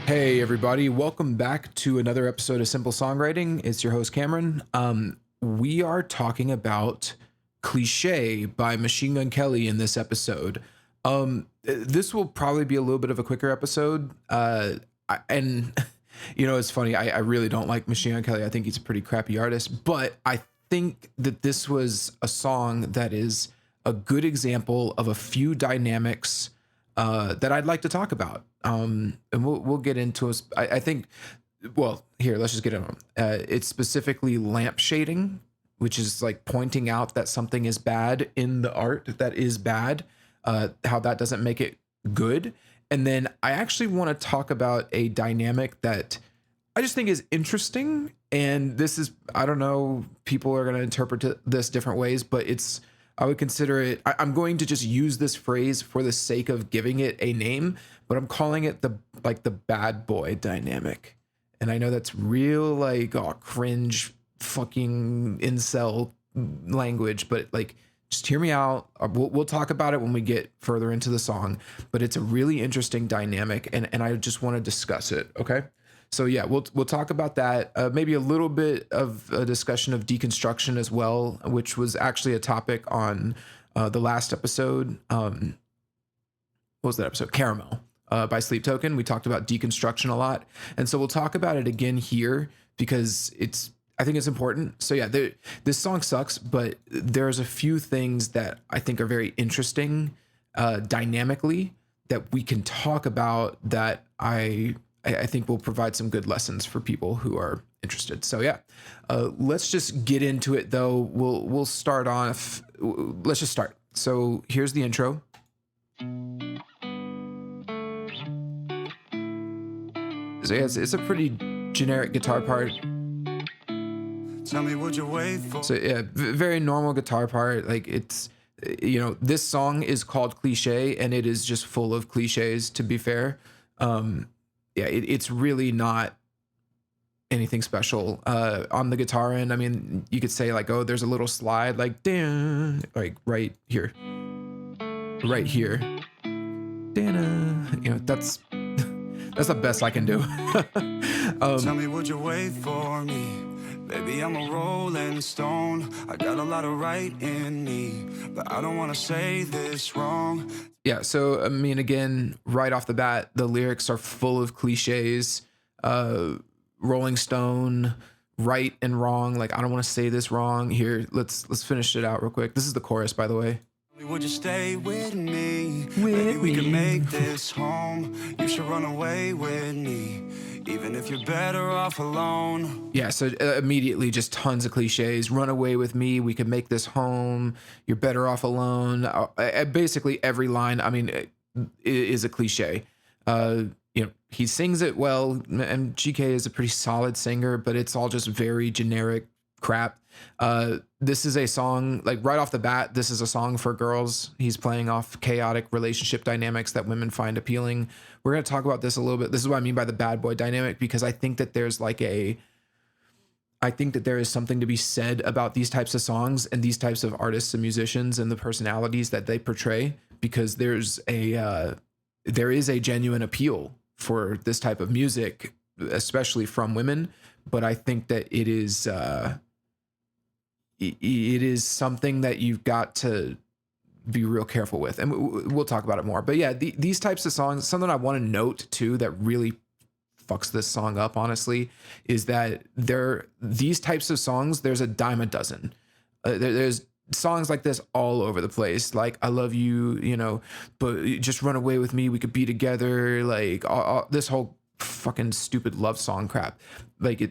Hey everybody, welcome back to another episode of Simple Songwriting. It's your host Cameron. We are talking about Cliché by Machine Gun Kelly in this episode. This will probably be a little bit of a quicker episode. And it's funny, I really don't like Machine Gun Kelly. I think he's a pretty crappy artist, but I think that this was a song that is a good example of a few dynamics that I'd like to talk about. And we'll get into it. I think. Well, here, let's just get into it. It's specifically lampshading, which is like pointing out that something is bad in the art that is bad. How that doesn't make it good. And then I actually want to talk about a dynamic that I just think is interesting. And this is, I don't know, people are going to interpret this different ways, but I would consider it, I'm going to just use this phrase for the sake of giving it a name, but I'm calling it the bad boy dynamic. And I know that's real cringe fucking incel language, but just hear me out. We'll talk about it when we get further into the song, but it's a really interesting dynamic and I just want to discuss it. Okay. So yeah, we'll talk about that. Maybe a little bit of a discussion of deconstruction as well, which was actually a topic on the last episode. What was that episode? Caramel by Sleep Token. We talked about deconstruction a lot, and so we'll talk about it again here because I think it's important. So yeah, this song sucks, but there's a few things that I think are very interesting dynamically that we can talk about that I think will provide some good lessons for people who are interested. So yeah, let's just get into it though. We'll start off. Let's just start. So here's the intro. So yeah, it's a pretty generic guitar part. Tell me what you wait for. So yeah, very normal guitar part. Like it's, this song is called Cliché and it is just full of cliches, to be fair. Yeah, it's really not anything special on the guitar end. I mean, you could say like, oh, there's a little slide, like, dun, like right here, that's the best I can do. Tell me, would you wait for me? Baby, I'm a rolling stone. I got a lot of right in me, but I don't want to say this wrong. Yeah, so I mean, again, right off the bat, the lyrics are full of cliches. Rolling Stone, right and wrong. Like, I don't want to say this wrong. Here, let's finish it out real quick. This is the chorus, by the way. Would you stay with me? Maybe we can make this home. You should run away with me, even if you're better off alone. Yeah, so immediately just tons of cliches. Run away with me. We could make this home. You're better off alone. Basically every line, I mean, is a cliche. He sings it well, and GK is a pretty solid singer, but it's all just very generic crap. This is a song, like right off the bat, this is a song for girls. He's playing off chaotic relationship dynamics that women find appealing. We're going to talk about this a little bit. This is what I mean by the bad boy dynamic, because I think that there is something to be said about these types of songs and these types of artists and musicians and the personalities that they portray, because there is a genuine appeal for this type of music, especially from women. But I think that it is something that you've got to be real careful with, and we'll talk about it more. But yeah, these types of songs, something I want to note too that really fucks this song up, honestly, is that these types of songs, there's a dime a dozen. There's songs like this all over the place. Like, I love you, but just run away with me. We could be together. Like this whole fucking stupid love song crap,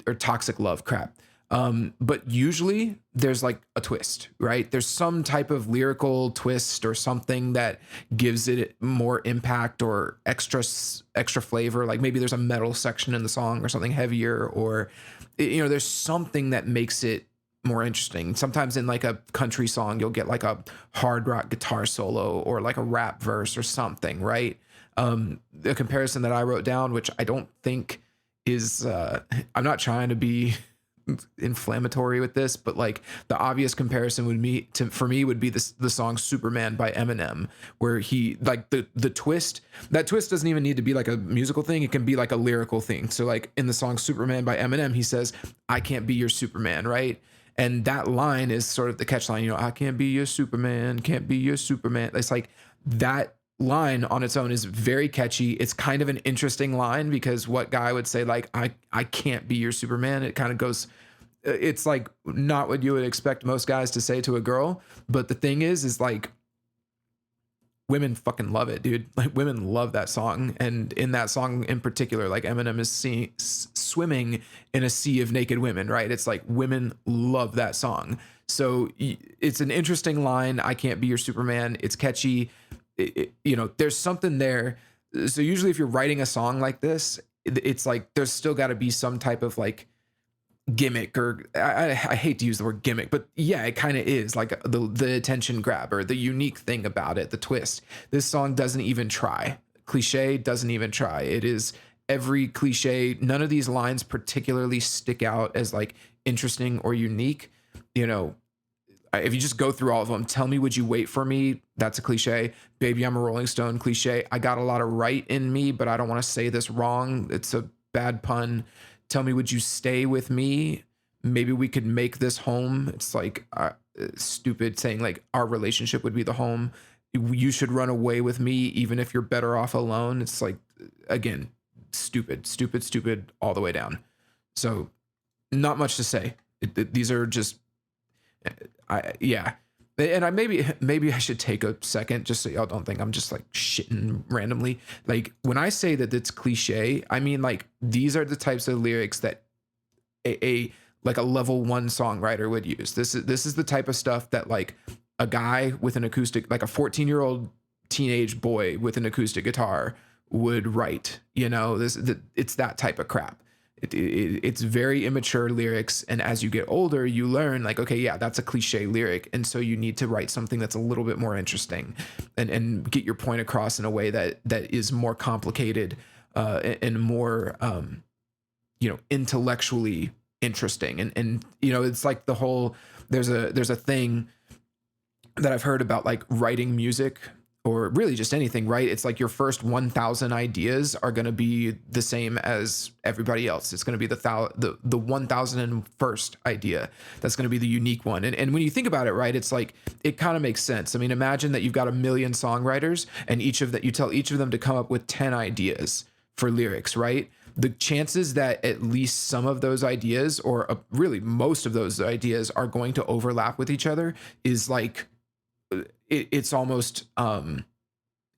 or toxic love crap. But usually there's like a twist, right? There's some type of lyrical twist or something that gives it more impact or extra flavor. Like maybe there's a metal section in the song or something heavier, or, there's something that makes it more interesting. Sometimes in like a country song, you'll get like a hard rock guitar solo or like a rap verse or something, right? The comparison that I wrote down, which I don't think is, I'm not trying to be inflammatory with this, but like the obvious comparison would be for me would be the song Superman by Eminem, where he like the twist, that twist doesn't even need to be like a musical thing, it can be like a lyrical thing. So like in the song Superman by Eminem, he says, I can't be your Superman, right? And that line is sort of the catch line, I can't be your Superman, can't be your Superman. It's like that line on its own is very catchy. It's kind of an interesting line because what guy would say like, I can't be your Superman? It kind of goes, it's like not what you would expect most guys to say to a girl. But the thing is like women fucking love it, dude. Like women love that song. And in that song in particular, like Eminem is swimming in a sea of naked women, right? It's like women love that song. So it's an interesting line. I can't be your Superman. It's catchy. There's something there. So usually if you're writing a song like this, it's like there's still got to be some type of like gimmick, or I hate to use the word gimmick, but yeah, it kind of is like the attention grabber, the unique thing about it, the twist. This song doesn't even try. Cliché doesn't even try. It is every cliche. None of these lines particularly stick out as like interesting or unique. If you just go through all of them, tell me, would you wait for me? That's a cliche. Baby, I'm a Rolling Stone, cliche. I got a lot of right in me, but I don't want to say this wrong. It's a bad pun. Tell me, would you stay with me? Maybe we could make this home. It's like stupid saying like our relationship would be the home. You should run away with me, even if you're better off alone. It's like, again, stupid all the way down. So not much to say. These are just, yeah. And maybe I should take a second just so y'all don't think I'm just like shitting randomly. Like when I say that it's cliche, I mean like these are the types of lyrics that a level 1 songwriter would use. This is the type of stuff that like a guy with an acoustic, like a 14-year-old teenage boy with an acoustic guitar would write. It's that type of crap. It's very immature lyrics, and as you get older you learn like, okay, yeah, that's a cliche lyric, and so you need to write something that's a little bit more interesting and get your point across in a way that is more complicated and more intellectually interesting. And it's like the whole, there's a thing that I've heard about like writing music, or really just anything, right? It's like your first 1,000 ideas are going to be the same as everybody else. It's going to be the 1,001st idea that's going to be the unique one. And when you think about it, right, it's like it kind of makes sense. I mean, imagine that you've got 1 million songwriters, and you tell each of them to come up with 10 ideas for lyrics, right? The chances that at least some of those ideas, or really most of those ideas, are going to overlap with each other is like, it's almost an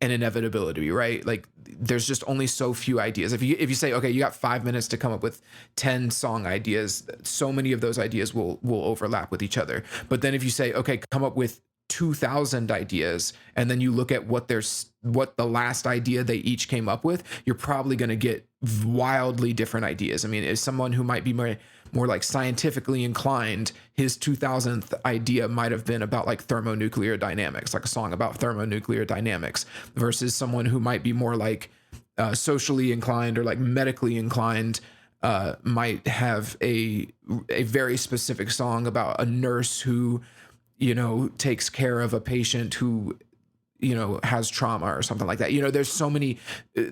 inevitability, right? Like there's just only so few ideas. If you say, okay, you got 5 minutes to come up with 10 song ideas, so many of those ideas will overlap with each other. But then if you say, okay, come up with 2,000 ideas, and then you look at what the last idea they each came up with, you're probably going to get wildly different ideas. I mean, as someone who might be more like scientifically inclined, his 2000th idea might have been about like thermonuclear dynamics, like a song about thermonuclear dynamics, versus someone who might be more like socially inclined or like medically inclined, might have a very specific song about a nurse who takes care of a patient who has trauma or something like that. There's so many,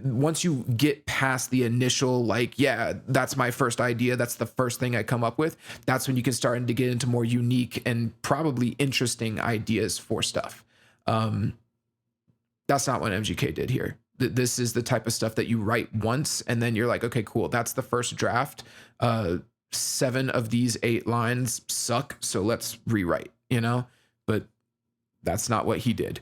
once you get past the initial, like, yeah, that's my first idea, that's the first thing I come up with, that's when you can start to get into more unique and probably interesting ideas for stuff. That's not what MGK did here. This is the type of stuff that you write once, and then you're like, okay, cool, that's the first draft. 7 of these 8 lines suck, so let's rewrite, but that's not what he did.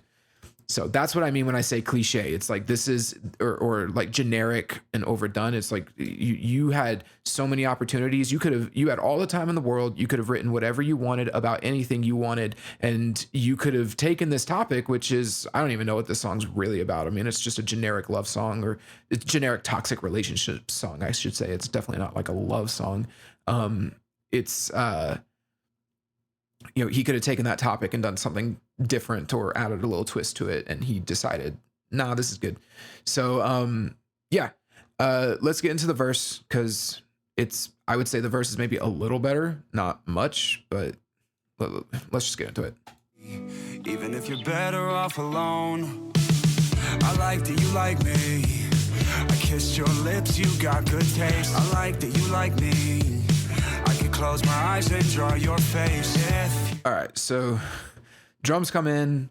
So that's what I mean when I say cliche. It's like this is, or like generic and overdone. It's like you had so many opportunities. You had all the time in the world. You could have written whatever you wanted about anything you wanted, and you could have taken this topic, which is, I don't even know what this song's really about. I mean, it's just a generic love song, or it's generic toxic relationship song, I should say. It's definitely not like a love song. It's he could have taken that topic and done something different or added a little twist to it, and he decided, nah, this is good. So yeah, let's get into the verse, because I would say the verse is maybe a little better, not much, but let's just get into it. Even if you're better off alone, I like that you like me. I kissed your lips, you got good taste. I like that you like me. I could close my eyes and draw your face. All right, so drums come in.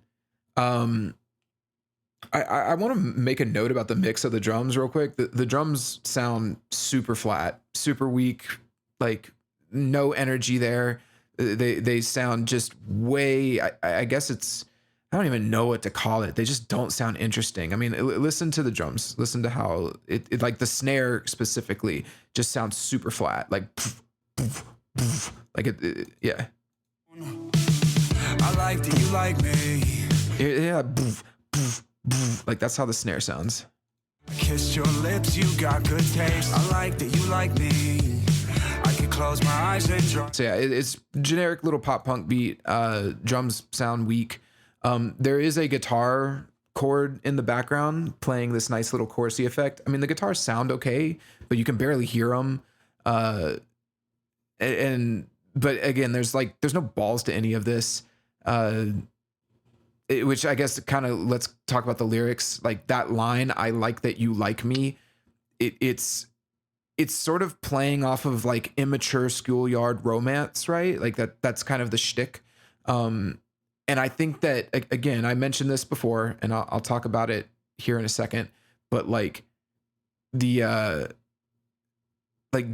I want to make a note about the mix of the drums real quick. The drums sound super flat, super weak, like no energy there. They sound just way, I guess I don't even know what to call it. They just don't sound interesting. I mean, listen to the drums. Listen to how it like the snare specifically just sounds super flat, like poof, poof, poof, like yeah. I like that you like me. Yeah, poof, poof, poof. Like that's how the snare sounds. I kissed your lips, you got good taste. I like that you like me. I can close my eyes and draw. So yeah, it's generic little pop punk beat. Drums sound weak. There is a guitar chord in the background playing this nice little chorusy effect. I mean, the guitars sound okay, but you can barely hear them. But again, there's no balls to any of this. Which I guess kind of, let's talk about the lyrics. Like that line, I like that you like me. It's sort of playing off of like immature schoolyard romance, right? Like that's kind of the shtick. And I think that, again, I mentioned this before, and I'll talk about it here in a second, but like like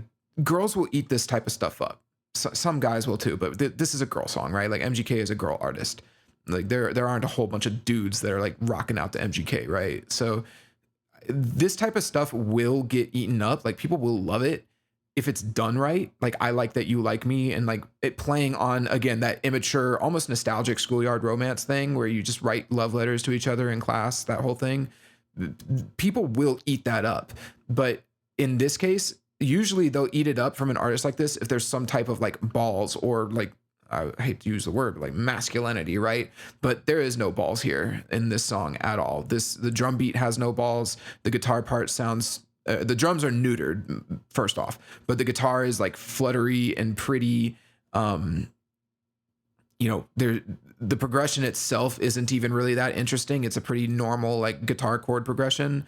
girls will eat this type of stuff up. So, some guys will too, but this is a girl song, right? Like MGK is a girl artist. Like there aren't a whole bunch of dudes that are like rocking out to MGK, right? So this type of stuff will get eaten up. Like people will love it if it's done right. Like I like that you like me, and like it playing on, again, that immature, almost nostalgic schoolyard romance thing where you just write love letters to each other in class, that whole thing. People will eat that up. But in this case, usually they'll eat it up from an artist like this if there's some type of like balls, or like, I hate to use the word, like masculinity, right? But there is no balls here in this song at all. The drum beat has no balls. The guitar part sounds, the drums are neutered first off, but the guitar is like fluttery and pretty. The progression itself isn't even really that interesting. It's a pretty normal like guitar chord progression.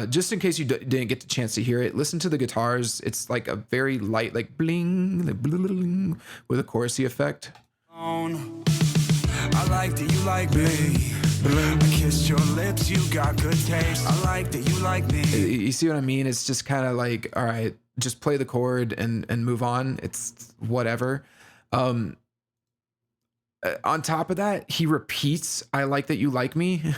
Just in case you didn't get the chance to hear it, listen to the guitars. It's like a very light, like bling, like bling, with a chorusy effect. I like that you like me. I kissed your lips, you got good taste. I like that you like me. You see what I mean? It's just kind of like, all right, just play the chord and move on. It's whatever. On top of that, he repeats, I like that you like me.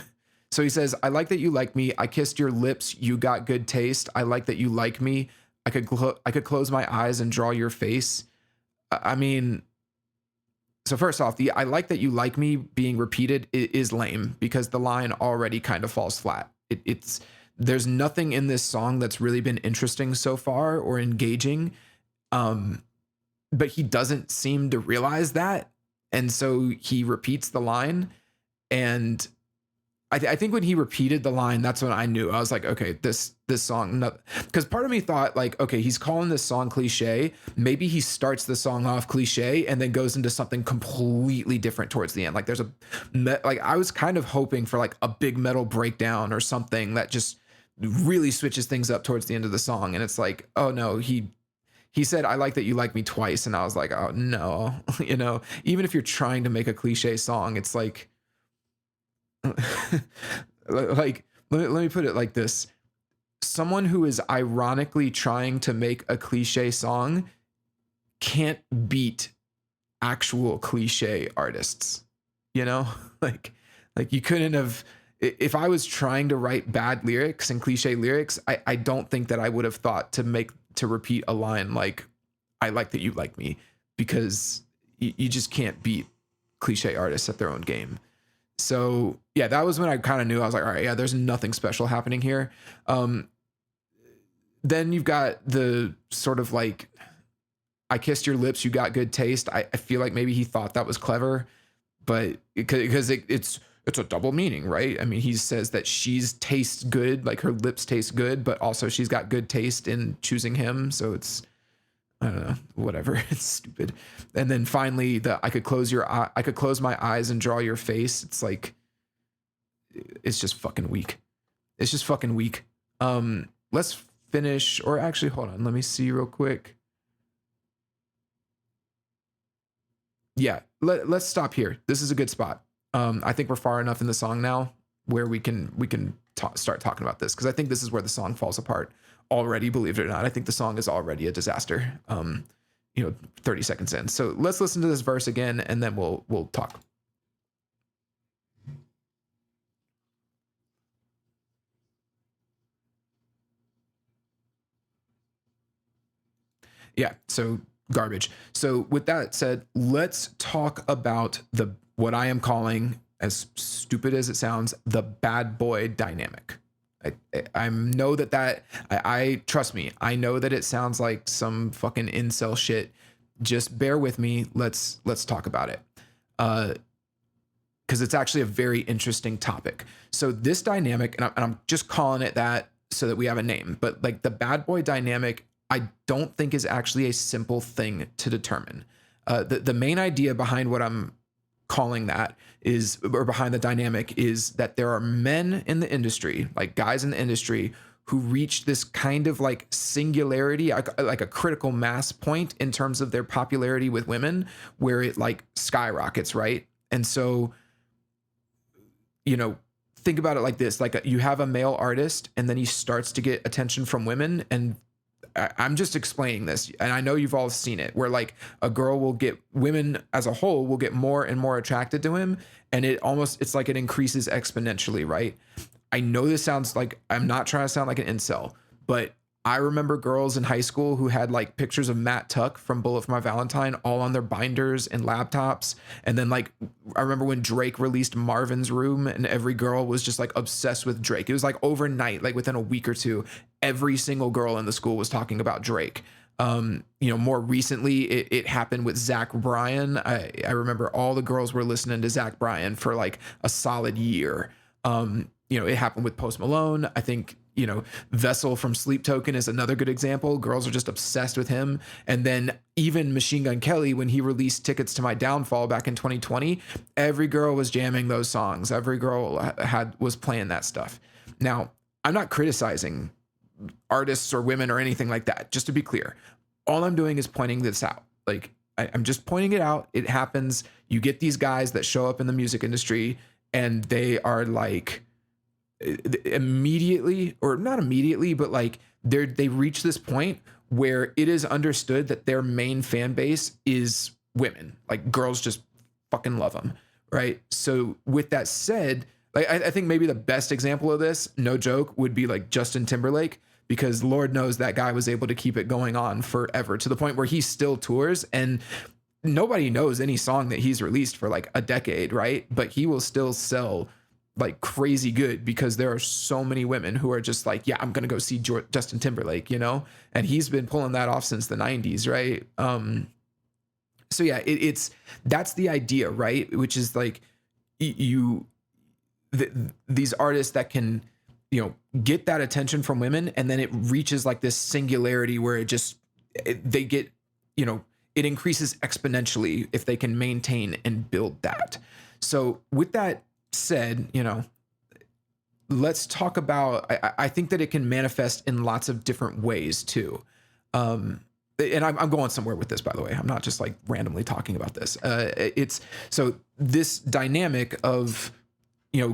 So he says, I like that you like me. I kissed your lips. You got good taste. I like that you like me. I could close my eyes and draw your face. I mean, so first off, the I like that you like me being repeated is lame because the line already kind of falls flat. There's nothing in this song that's really been interesting so far or engaging. But he doesn't seem to realize that. And so he repeats the line, and I think when he repeated the line, that's when I knew. I was like, okay, this song, because part of me thought like, okay, he's calling this song Cliché. Maybe he starts the song off Cliché and then goes into something completely different towards the end. Like I was kind of hoping for like a big metal breakdown or something that just really switches things up towards the end of the song. And it's like, oh no, he said, I like that you like me twice. And I was like, oh no, even if you're trying to make a Cliché song, it's like, like let me put it like this. Someone who is ironically trying to make a Cliché song can't beat actual Cliché artists, like you couldn't have. If I was trying to write bad lyrics and Cliché lyrics, I don't think that I would have thought to repeat a line like I like that you like me, because you just can't beat Cliché artists at their own game. So yeah, that was when I kind of knew. I was like, all right, yeah, there's nothing special happening here. Then you've got the sort of like, I kissed your lips, you got good taste. I feel like maybe he thought that was clever, but because it's a double meaning, right? I mean, he says that she's tastes good, like her lips taste good, but also she's got good taste in choosing him. So it's I don't know, whatever. It's stupid. And then finally, I could close my eyes and draw your face. It's like, it's just fucking weak. It's just fucking weak. Let's finish, or actually, hold on. Let me see real quick. Yeah, let's stop here. This is a good spot. I think we're far enough in the song now where we can start talking about this, because I think this is where the song falls apart already. Believe it or not, I think the song is already a disaster. 30 seconds in. So let's listen to this verse again, and then we'll talk. Yeah, so garbage. So with that said, let's talk about what I am calling, as stupid as it sounds, the bad boy dynamic. I know I trust me, I know that it sounds like some fucking incel shit. Just bear with me. Let's talk about it. Because it's actually a very interesting topic. So this dynamic, and I'm just calling it that so that we have a name, but like the bad boy dynamic, I don't think is actually a simple thing to determine. The main idea behind what I'm calling that is, or behind the dynamic, is that there are men in the industry, like guys in the industry, who reach this kind of like singularity, like a critical mass point in terms of their popularity with women, where it like skyrockets, right? And so, think about it like this: like you have a male artist, and then he starts to get attention from women, and I'm just explaining this, and I know you've all seen it, where like women as a whole will get more and more attracted to him, and it's like it increases exponentially, right? I know this sounds like, I'm not trying to sound like an incel, but I remember girls in high school who had like pictures of Matt Tuck from Bullet for My Valentine all on their binders and laptops. And then like, I remember when Drake released Marvin's Room, and every girl was just like obsessed with Drake. It was like overnight, like within a week or two, every single girl in the school was talking about Drake. More recently, it happened with Zach Bryan. I remember all the girls were listening to Zach Bryan for like a solid year. It happened with Post Malone. I think, Vessel from Sleep Token is another good example. Girls are just obsessed with him. And then even Machine Gun Kelly, when he released Tickets to My Downfall back in 2020, every girl was jamming those songs. Every girl was playing that stuff. Now, I'm not criticizing artists or women or anything like that. Just to be clear, all I'm doing is pointing this out. Like, I'm just pointing it out. It happens. You get these guys that show up in the music industry, and they are like, immediately, or not immediately, but like they reach this point where it is understood that their main fan base is women. Like, girls just fucking love them, right? So with that said, like I think maybe the best example of this, no joke, would be like Justin Timberlake, because Lord knows that guy was able to keep it going on forever, to the point where he still tours, and nobody knows any song that he's released for like a decade, right? But he will still sell like crazy good, because there are so many women who are just like, yeah, I'm gonna go see Justin Timberlake, and he's been pulling that off since the 90s, right? So yeah, that's the idea, right? Which is like these artists that can get that attention from women, and then it reaches like this singularity where they get it increases exponentially if they can maintain and build that. So with that said, let's talk about, I think that it can manifest in lots of different ways too. And I'm going somewhere with this, by the way. I'm not just like randomly talking about this. It's so this dynamic of,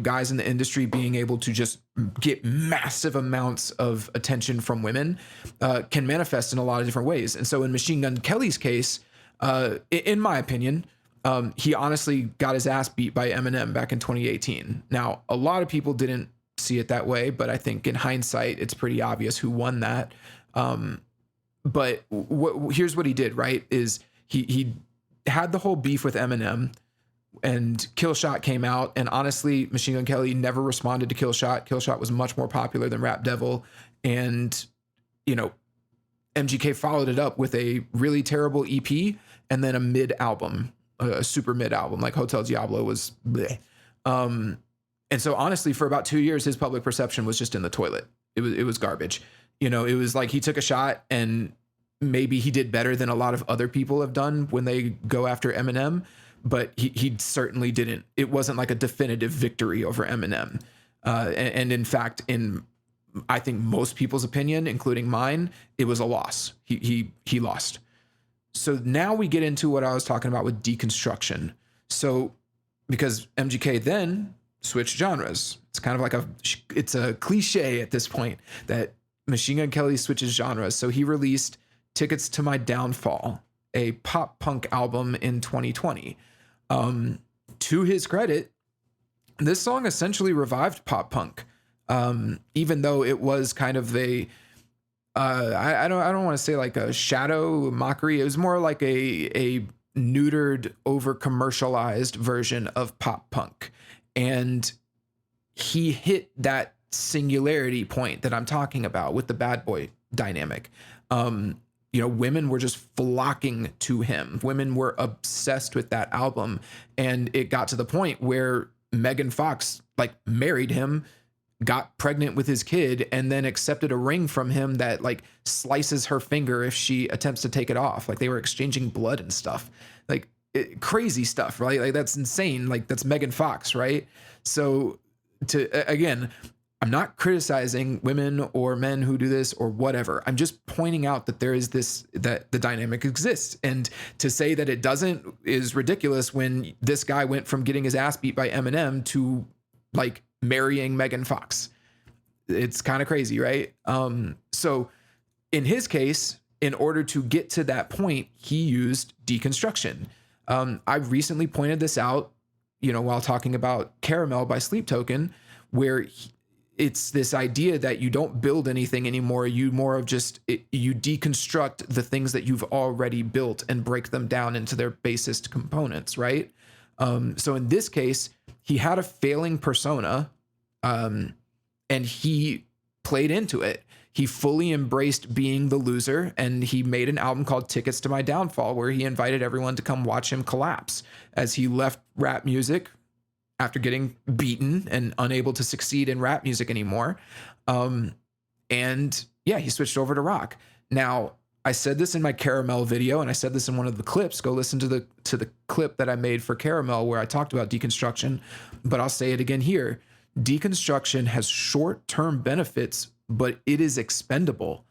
guys in the industry being able to just get massive amounts of attention from women can manifest in a lot of different ways. And so in Machine Gun Kelly's case, in my opinion, he honestly got his ass beat by Eminem back in 2018. Now, a lot of people didn't see it that way, but I think in hindsight, it's pretty obvious who won that. But here's what he did, right? Is he had the whole beef with Eminem, and Killshot came out, and honestly, Machine Gun Kelly never responded to Killshot. Killshot was much more popular than Rap Devil, and MGK followed it up with a really terrible EP and then a mid album. A super mid album, like Hotel Diablo was bleh. And so honestly, for about 2 years, his public perception was just in the toilet. It was garbage. It was like he took a shot, and maybe he did better than a lot of other people have done when they go after Eminem, but he certainly didn't. It wasn't like a definitive victory over Eminem. And in fact, in I think most people's opinion, including mine, it was a loss. He lost. So now we get into what I was talking about with deconstruction. So because MGK then switched genres, it's kind of like it's a cliche at this point that Machine Gun Kelly switches genres. So he released Tickets to My Downfall, a pop punk album in 2020. To his credit, this song essentially revived pop punk, even though it was kind of I don't want to say like a shadow mockery. It was more like a neutered, over commercialized version of pop punk, and he hit that singularity point that I'm talking about with the bad boy dynamic. Women were just flocking to him. Women were obsessed with that album, and it got to the point where Megan Fox like married him, got pregnant with his kid, and then accepted a ring from him that like slices her finger if she attempts to take it off. Like they were exchanging blood and stuff, like crazy stuff, right? Like that's insane. Like that's Megan Fox, right? So again, I'm not criticizing women or men who do this or whatever. I'm just pointing out that there is that the dynamic exists. And to say that it doesn't is ridiculous when this guy went from getting his ass beat by Eminem to like marrying Megan Fox. It's kind of crazy, right? So in his case, in order to get to that point, he used deconstruction. I recently pointed this out, while talking about Caramel by Sleep Token, where it's this idea that you don't build anything anymore. You more of you deconstruct the things that you've already built and break them down into their basest components, right? So in this case, he had a failing persona, and he played into it. He fully embraced being the loser, and he made an album called Tickets to My Downfall, where he invited everyone to come watch him collapse as he left rap music after getting beaten and unable to succeed in rap music anymore. And yeah, he switched over to rock. Now, I said this in my Caramel video, and I said this in one of the clips. Go listen to the clip that I made for Caramel where I talked about deconstruction, but I'll say it again here. Deconstruction has short-term benefits, but it is expendable.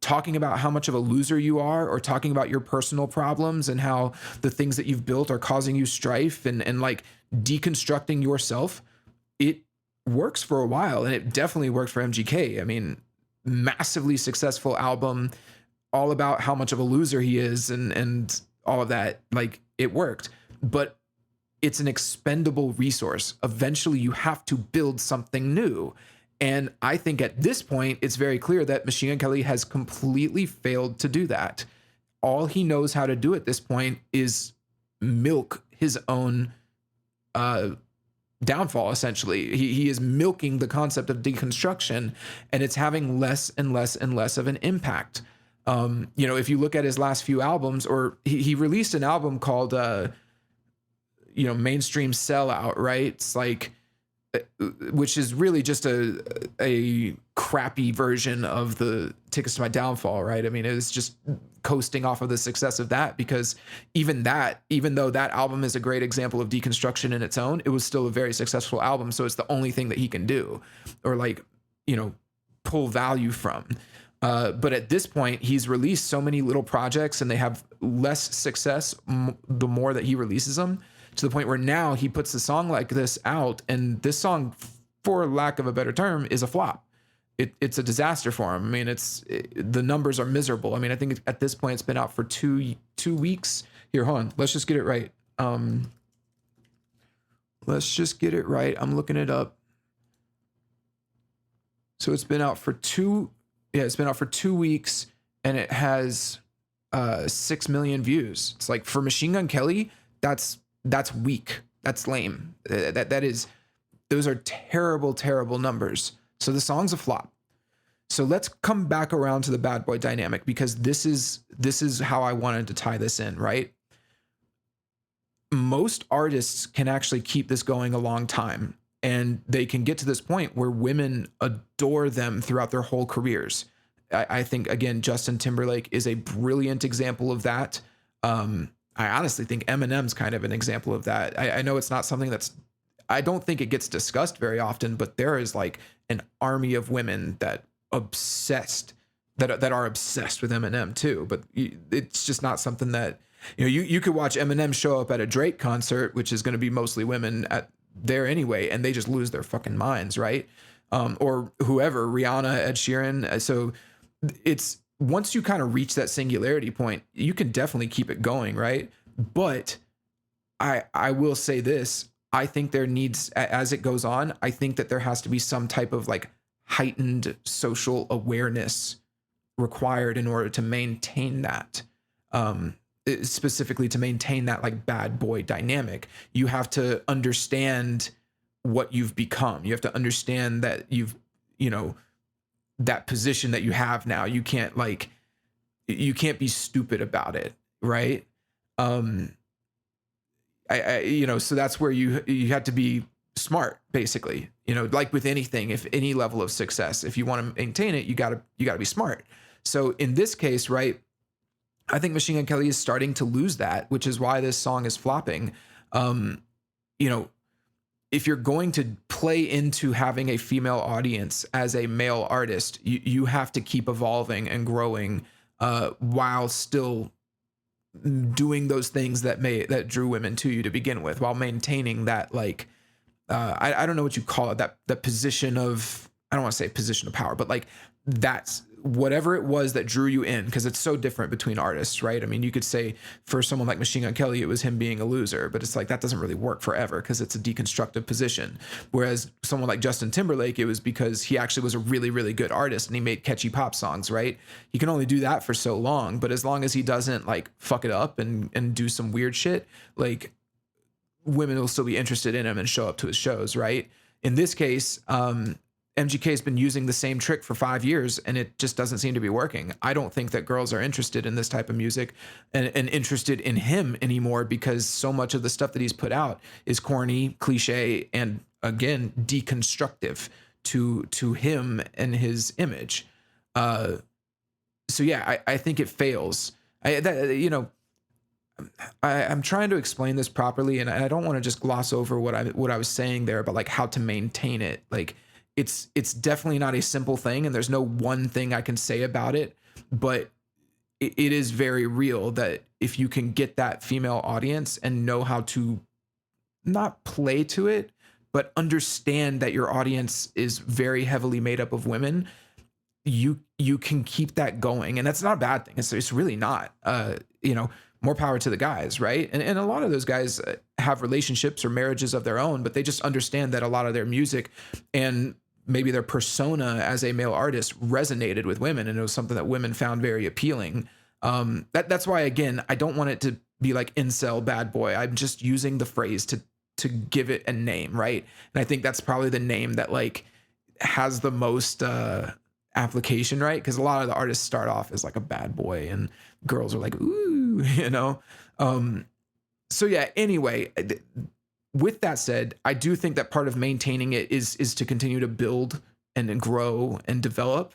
Talking about how much of a loser you are, or talking about your personal problems and how the things that you've built are causing you strife, and like deconstructing yourself, it works for a while, and it definitely worked for MGK. I mean, massively successful album, all about how much of a loser he is and all of that. Like it worked, but it's an expendable resource. Eventually you have to build something new. And I think at this point, it's very clear that Machine Gun Kelly has completely failed to do that. All he knows how to do at this point is milk his own downfall, essentially. He is milking the concept of deconstruction, and it's having less and less and less of an impact. If you look at his last few albums, or he released an album called, Mainstream Sellout, right? It's like, which is really just a crappy version of the Tickets to My Downfall, right? I mean, it was just coasting off of the success of that, because even though that album is a great example of deconstruction in its own, it was still a very successful album. So it's the only thing that he can do, or pull value from. But at this point, he's released so many little projects, and they have less success the more that he releases them, to the point where now he puts a song like this out, and this song, for lack of a better term, is a flop. It's a disaster for him. I mean, the numbers are miserable. I mean, I think at this point it's been out for two weeks. Here, hold on. Let's just get it right. Let's just get it right. I'm looking it up. So it's been out for 2 weeks, and it has 6 million views. It's like, for Machine Gun Kelly, that's weak. That's lame. Those are terrible, terrible numbers. So the song's a flop. So let's come back around to the bad boy dynamic, because this is how I wanted to tie this in, right? Most artists can actually keep this going a long time, and they can get to this point where women adore them throughout their whole careers. I think, again, Justin Timberlake is a brilliant example of that. I honestly think Eminem's kind of an example of that. I know it's not something I don't think it gets discussed very often, but there is like an army of women that are obsessed with Eminem too. But it's just not something that, you could watch Eminem show up at a Drake concert, which is going to be mostly women at there anyway, and they just lose their fucking minds, right? Or whoever, Rihanna, Ed Sheeran. So it's, once you kind of reach that singularity point, you can definitely keep it going, right? But I will say this, I think there needs, as it goes on, I think that there has to be some type of like heightened social awareness required in order to maintain that. Specifically to maintain that like bad boy dynamic. You have to understand what you've become. You have to understand that that position that you have now. You can't be stupid about it, right? So that's where you have to be smart, basically. Like with anything, if any level of success, if you want to maintain it, you gotta be smart. So in this case, right, I think Machine Gun Kelly is starting to lose that, which is why this song is flopping. If you're going to play into having a female audience as a male artist, you have to keep evolving and growing while still doing those things that drew women to you to begin with, while maintaining that like I don't know what you call it, that position of, I don't want to say position of power, but like that's whatever it was that drew you in, because it's so different between artists, right? I mean, you could say for someone like Machine Gun Kelly, it was him being a loser, but it's like that doesn't really work forever because it's a deconstructive position. Whereas someone like Justin Timberlake, it was because he actually was a really, really good artist and he made catchy pop songs, right? He can only do that for so long, but as long as he doesn't like fuck it up and do some weird shit, like women will still be interested in him and show up to his shows, right? In this case, MGK has been using the same trick for 5 years and it just doesn't seem to be working. I don't think that girls are interested in this type of music and interested in him anymore, because so much of the stuff that he's put out is corny, cliche, and again, deconstructive to him and his image. So yeah, I think it fails. I'm trying to explain this properly, and I don't want to just gloss over what I was saying there about like how to maintain it. Like, it's definitely not a simple thing, and there's no one thing I can say about it, but it is very real that if you can get that female audience and know how to not play to it, but understand that your audience is very heavily made up of women, you can keep that going. And that's not a bad thing. It's really not, more power to the guys, right? And a lot of those guys have relationships or marriages of their own, but they just understand that a lot of their music and maybe their persona as a male artist resonated with women, and it was something that women found very appealing. That's why, again, I don't want it to be like incel bad boy. I'm just using the phrase to give it a name, right? And I think that's probably the name that like has the most application, right? Because a lot of the artists start off as like a bad boy and girls are like, ooh, so yeah, anyway, with that said, I do think that part of maintaining it is to continue to build and grow and develop.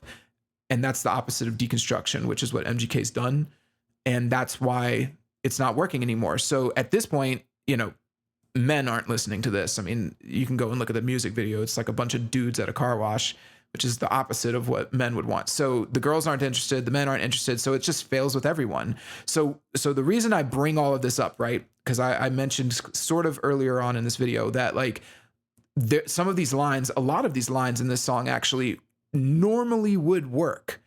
And that's the opposite of deconstruction, which is what MGK's done. And that's why it's not working anymore. So at this point, men aren't listening to this. I mean, you can go and look at the music video. It's like a bunch of dudes at a car wash, which is the opposite of what men would want. So the girls aren't interested, the men aren't interested. So it just fails with everyone. So the reason I bring all of this up, right? Because I mentioned sort of earlier on in this video that like some of these lines, a lot of these lines in this song actually normally would work.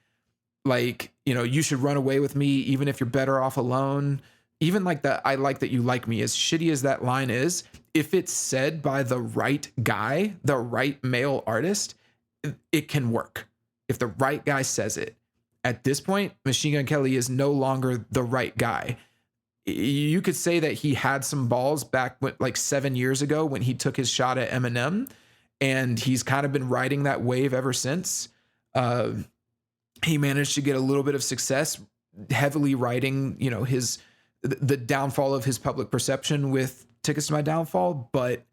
Like, you should run away with me even if you're better off alone. Even like I like that you like me, as shitty as that line is, if it's said by the right guy, the right male artist, it can work. If the right guy says it. At this point, Machine Gun Kelly is no longer the right guy. You could say that he had some balls back like 7 years ago when he took his shot at Eminem, and he's kind of been riding that wave ever since. He managed to get a little bit of success, heavily riding, the downfall of his public perception with Tickets to My Downfall. But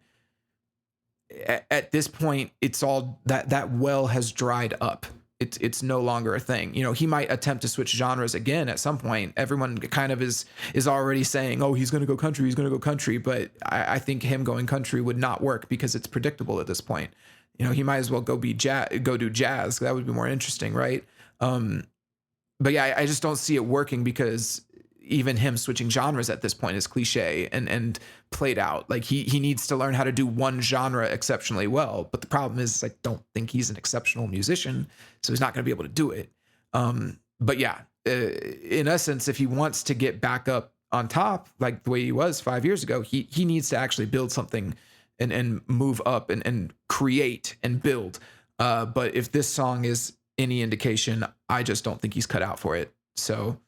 at this point, it's all that well has dried up. it's no longer a thing. You know, he might attempt to switch genres again at some point. Everyone kind of is already saying, oh, he's going to go country. He's going to go country. But I think him going country would not work because it's predictable at this point. You know, he might as well go do jazz. That would be more interesting. Right. But yeah, I just don't see it working because even him switching genres at this point is cliche and played out. Like he needs to learn how to do one genre exceptionally well. But the problem is I don't think he's an exceptional musician, so he's not going to be able to do it. But yeah, in essence, if he wants to get back up on top, like the way he was 5 years ago, he needs to actually build something and move up and create and build. But if this song is any indication, I just don't think he's cut out for it. So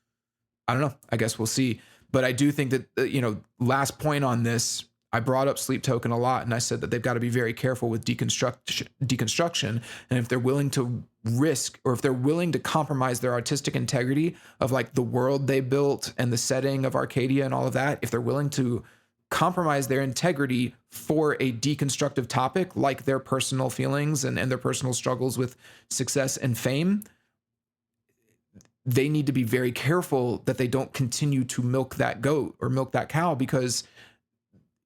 I don't know. I guess we'll see. But I do think that, you know, last point on this, I brought up Sleep Token a lot, and I said that they've got to be very careful with deconstruction. And if they're willing to risk, or if they're willing to compromise their artistic integrity of like the world they built and the setting of Arcadia and all of that, if they're willing to compromise their integrity for a deconstructive topic like their personal feelings and their personal struggles with success and fame, they need to be very careful that they don't continue to milk that goat or milk that cow, because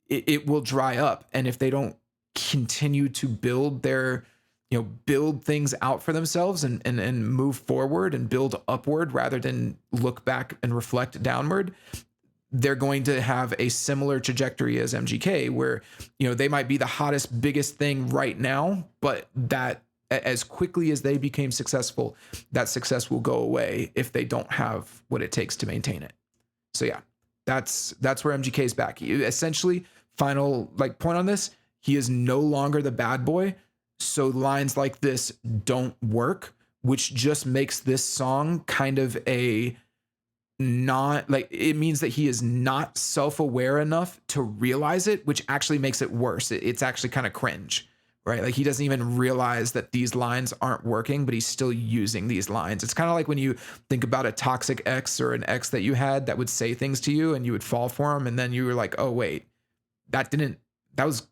it will dry up. And if they don't continue to build build things out for themselves and move forward and build upward rather than look back and reflect downward, they're going to have a similar trajectory as MGK, where, you know, they might be the hottest, biggest thing right now, but that as quickly as they became successful, that success will go away if they don't have what it takes to maintain it. So yeah, that's where MGK is back. Essentially, final like point on this, he is no longer the bad boy. So lines like this don't work, which just makes this song kind of a not like, it means that he is not self-aware enough to realize it, which actually makes it worse. It's actually kind of cringe. Right? Like he doesn't even realize that these lines aren't working, but he's still using these lines. It's kind of like when you think about a toxic ex or an ex that you had that would say things to you and you would fall for him. And then you were like, oh, wait, that was,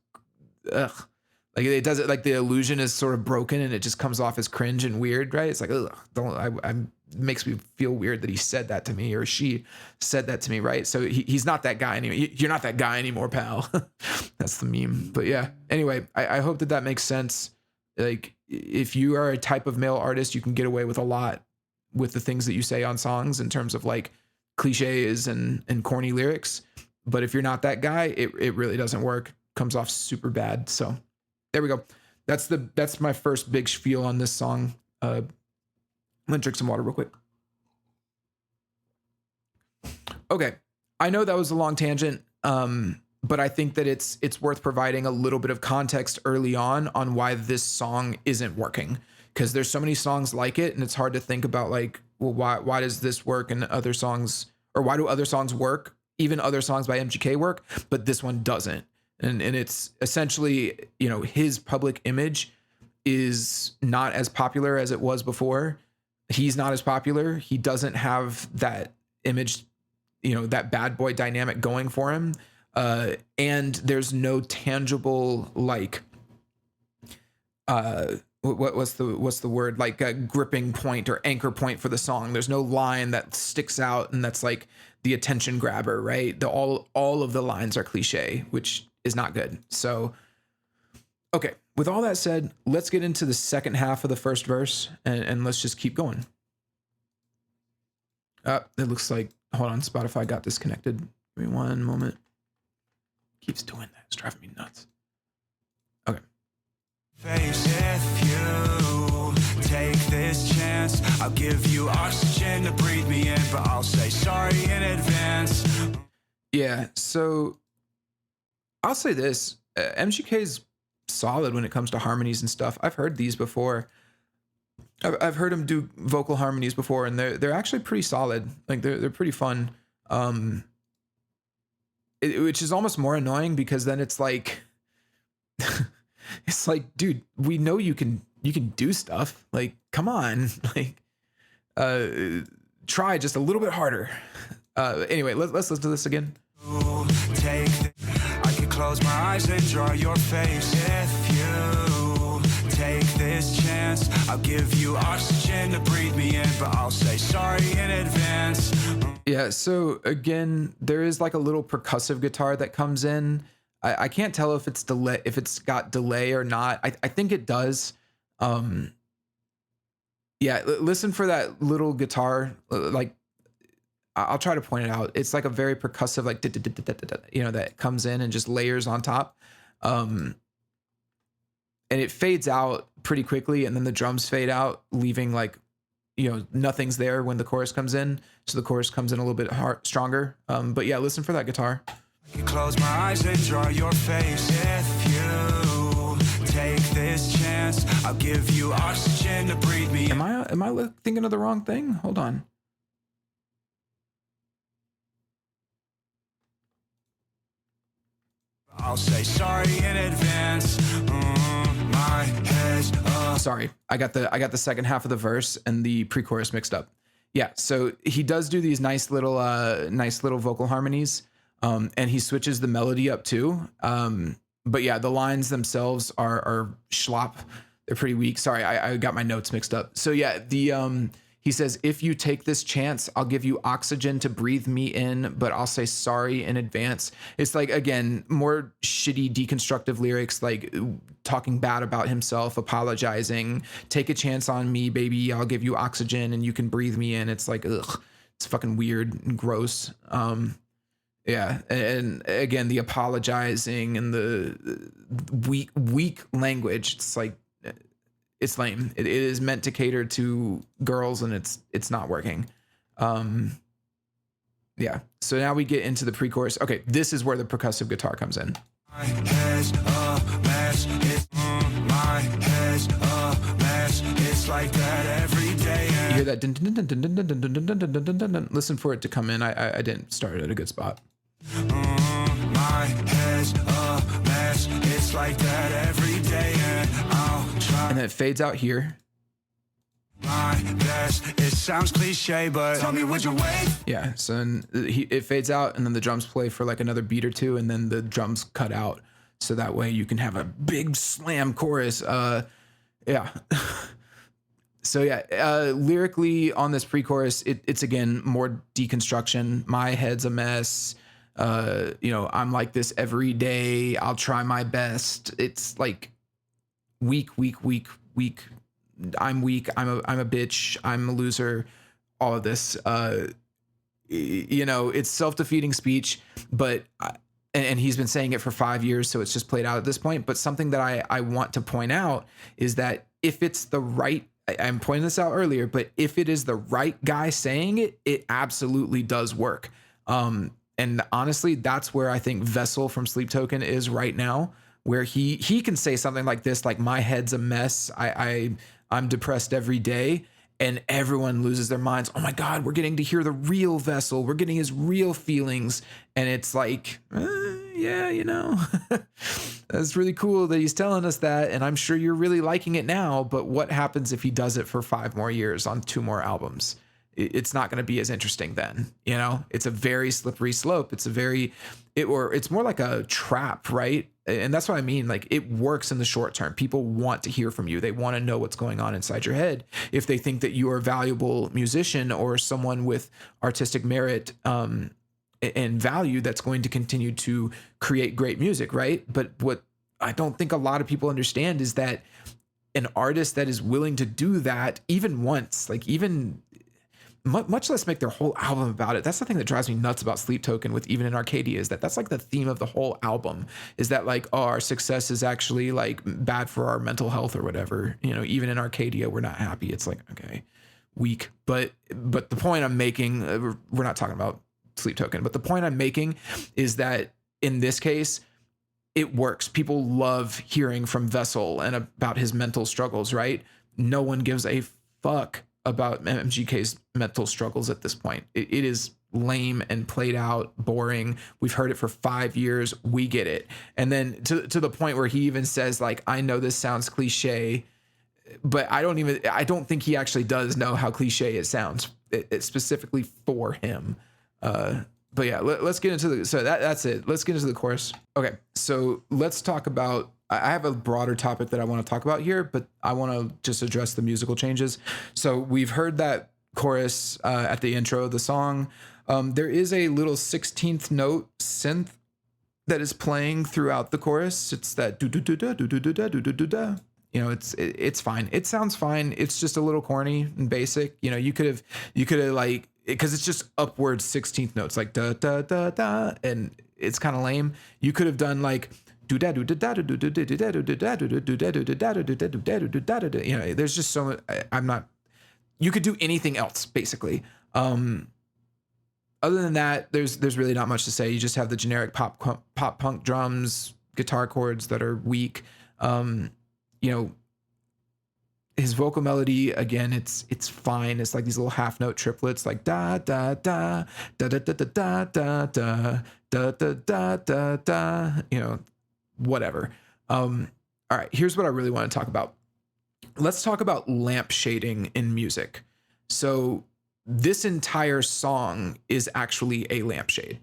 ugh. Like it does it, like the illusion is sort of broken and it just comes off as cringe and weird, right? It's like, ugh, it makes me feel weird that he said that to me or she said that to me, right? So he's not that guy anymore. You're not that guy anymore, pal. That's the meme. But yeah, anyway, I hope that makes sense. Like if you are a type of male artist, you can get away with a lot with the things that you say on songs in terms of like cliches and corny lyrics. But if you're not that guy, it really doesn't work. Comes off super bad. So there we go. That's my first big spiel on this song. I'm gonna drink some water real quick. Okay, I know that was a long tangent, but I think that it's worth providing a little bit of context early on why this song isn't working, because there's so many songs like it, and it's hard to think about like, well, why does this work and other songs, or why do other songs work? Even other songs by MGK work, but this one doesn't. And it's essentially, you know, his public image is not as popular as it was before. He's not as popular. He doesn't have that image, you know, that bad boy dynamic going for him. And there's no tangible, like, what's the word? Like a gripping point or anchor point for the song. There's no line that sticks out and that's like the attention grabber, right? All of the lines are cliche, which is not good. So, okay. With all that said, let's get into the second half of the first verse and let's just keep going. It looks like, hold on, Spotify got disconnected. Give me one moment. Keeps doing that. It's driving me nuts. Okay. Face if you take this chance, I'll give you oxygen to breathe me in, but I'll say sorry in advance. Yeah, so I'll say this. MGK's solid when it comes to harmonies and stuff. I've heard these before. I've heard him do vocal harmonies before, and they're actually pretty solid. Like they're pretty fun. Which is almost more annoying because then it's like, it's like, dude, we know you can do stuff. Like, come on, like, try just a little bit harder. Anyway, let's listen to this again. I could close my eyes and draw your face if you take this chance. chance. I'll give you oxygen to breathe me in, but I'll say sorry in advance. Yeah, so again, there is like a little percussive guitar that comes in. I can't tell if it's delay, if it's got delay or not. I think it does. Yeah, listen for that little guitar. Like I'll try to point it out. It's like a very percussive, like you know, that comes in and just layers on top. And it fades out pretty quickly, and then the drums fade out, leaving like, you know, nothing's there when the chorus comes in. So the chorus comes in a little bit stronger. But yeah, listen for that guitar. I can close my eyes and draw your face. If you take this chance, I'll give you oxygen to breathe me. Am I thinking of the wrong thing? Hold on. I'll say sorry in advance. My head's up. Sorry, I got the second half of the verse and the pre-chorus mixed up. Yeah, so he does do these nice little vocal harmonies, and he switches the melody up too. But yeah, the lines themselves are schlop. They're pretty weak. Sorry, I got my notes mixed up. So yeah, he says, if you take this chance, I'll give you oxygen to breathe me in, but I'll say sorry in advance. It's like, again, more shitty deconstructive lyrics, like talking bad about himself, apologizing, take a chance on me, baby. I'll give you oxygen and you can breathe me in. It's like, ugh, it's fucking weird and gross. Yeah. And again, the apologizing and the weak language. It's like, it's lame. It is meant to cater to girls, and it's not working. Yeah. So now we get into the pre-chorus. Okay, this is where the percussive guitar comes in. My head's a mess. My head's a mess. It's like that every day. You hear that? Dun, dun, dun, dun, dun, dun, dun, dun, dun, dun, dun, dun. Listen for it to come in. I didn't start at a good spot. My head's a mess. It's like that every day, and I'll try. And then it fades out here. My best. It sounds cliche, but tell me, would you wait? Yeah. So then it fades out, and then the drums play for like another beat or two, and then the drums cut out, so that way you can have a big slam chorus. Yeah. So yeah, lyrically on this pre-chorus, it's again more deconstruction. My head's a mess. You know, I'm like this every day. I'll try my best. It's like weak. I'm weak. I'm a bitch. I'm a loser. All of this. You know, it's self-defeating speech, but and he's been saying it for 5 years, so it's just played out at this point. But something that I want to point out is that if it's the right, I'm pointing this out earlier, but if it is the right guy saying it, it absolutely does work. And honestly, that's where I think Vessel from Sleep Token is right now, where he can say something like this, like my head's a mess. I'm depressed every day, and everyone loses their minds. Oh my God, we're getting to hear the real Vessel. We're getting his real feelings. And it's like, yeah, you know, that's really cool that he's telling us that. And I'm sure you're really liking it now, but what happens if he does it for 5 more years on 2 more albums? It's not going to be as interesting then, you know. It's a very slippery slope. It's more like a trap, right? And that's what I mean. Like, it works in the short term. People want to hear from you. They want to know what's going on inside your head. If they think that you are a valuable musician or someone with artistic merit and value that's going to continue to create great music, right? But what I don't think a lot of people understand is that an artist that is willing to do that even once, like even much less make their whole album about it. That's the thing that drives me nuts about Sleep Token with Even in Arcadia, is that's like the theme of the whole album, is that like, oh, our success is actually like bad for our mental health or whatever. You know, even in Arcadia, we're not happy. It's like, okay, weak. But the point I'm making, we're not talking about Sleep Token, but the point I'm making is that in this case, it works. People love hearing from Vessel and about his mental struggles, right? No one gives a fuck about MGK's mental struggles at this point. It is lame and played out, boring. We've heard it for 5 years. We get it. And then to the point where he even says, like, I know this sounds cliche, but I don't think he actually does know how cliche it sounds. It's specifically for him. But yeah, let's get into that's it. Let's get into the chorus. Okay, so let's talk about I have a broader topic that I want to talk about here, but I want to just address the musical changes. So we've heard that chorus at the intro of the song. There is a little 16th note synth that is playing throughout the chorus. It's that do do do do do do do do do do do. You know, it's fine. It sounds fine. It's just a little corny and basic. You know, you could have like, because it's just upward 16th notes, like da da da da, and it's kind of lame. You could have done like do da do da da do da do da do da do da do da do da do da do da do da do. You know, there's just so much. I'm not. You could do anything else basically. Other than that, there's really not much to say. You just have the generic pop punk drums, guitar chords that are weak. You know, his vocal melody, again, it's fine. It's like these little half note triplets, like da da da da da da da da da da da da da da. You know, whatever. All right, here's what I really want to talk about. Let's talk about lamp shading in music. So this entire song is actually a lampshade.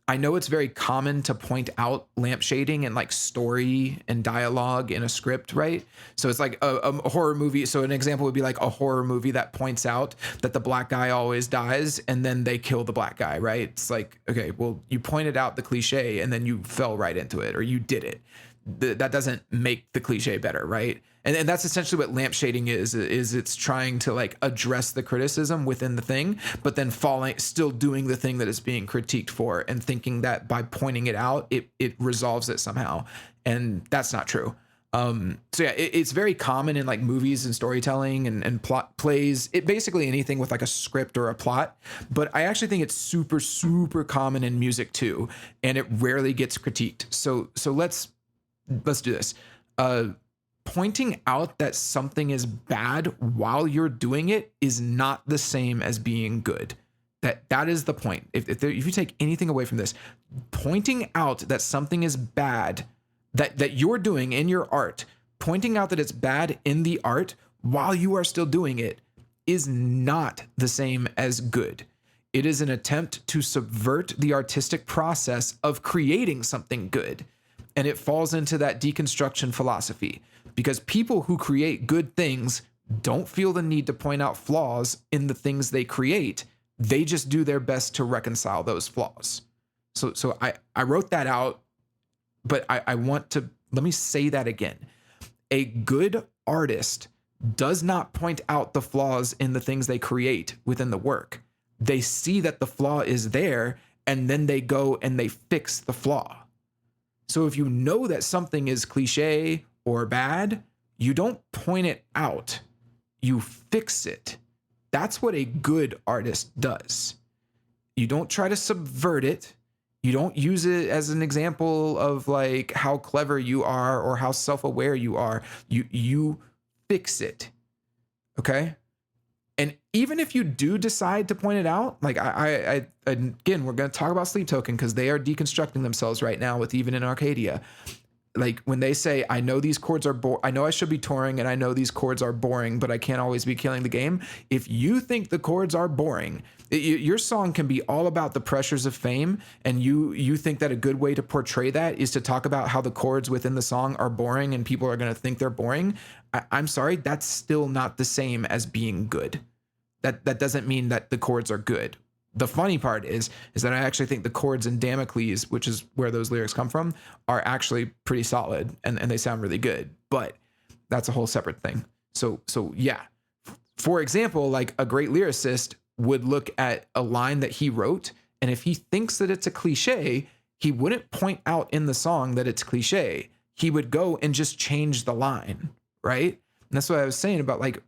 I know it's very common to point out lamp shading and like story and dialogue in a script, right? So it's like a horror movie. So an example would be like a horror movie that points out that the black guy always dies and then they kill the black guy, right? It's like, okay, well, you pointed out the cliche and then you fell right into it, or you did it. That doesn't make the cliche better, right? And that's essentially what lamp shading is it's trying to like address the criticism within the thing, but then still doing the thing that is being critiqued for, and thinking that by pointing it out, it resolves it somehow. And that's not true. So yeah, it's very common in like movies and storytelling and plot plays, basically anything with like a script or a plot. But I actually think it's super, super common in music too. And it rarely gets critiqued. So let's do this. Pointing out that something is bad while you're doing it is not the same as being good. That is the point. If you take anything away from this, pointing out that something is bad that you're doing in your art, pointing out that it's bad in the art while you are still doing it, is not the same as good. It is an attempt to subvert the artistic process of creating something good. And it falls into that deconstruction philosophy, because people who create good things don't feel the need to point out flaws in the things they create. They just do their best to reconcile those flaws. So I wrote that out, but I want to, let me say that again. A good artist does not point out the flaws in the things they create within the work. They see that the flaw is there, and then they go and they fix the flaw. So if you know that something is cliche or bad, you don't point it out, you fix it. That's what a good artist does. You don't try to subvert it. You don't use it as an example of like how clever you are or how self-aware you are. You fix it. Okay? And even if you do decide to point it out, like I again, we're going to talk about Sleep Token because they are deconstructing themselves right now with Even in Arcadia. Like when they say, I know these chords are I know I should be touring and I know these chords are boring, but I can't always be killing the game. If you think the chords are boring, your song can be all about the pressures of fame, and you think that a good way to portray that is to talk about how the chords within the song are boring and people are going to think they're boring. I'm sorry, that's still not the same as being good. That doesn't mean that the chords are good. The funny part is that I actually think the chords in Damocles, which is where those lyrics come from, are actually pretty solid and they sound really good. But that's a whole separate thing. So yeah. For example, like a great lyricist would look at a line that he wrote, and if he thinks that it's a cliche, he wouldn't point out in the song that it's cliche. He would go and just change the line, right? And that's what I was saying about like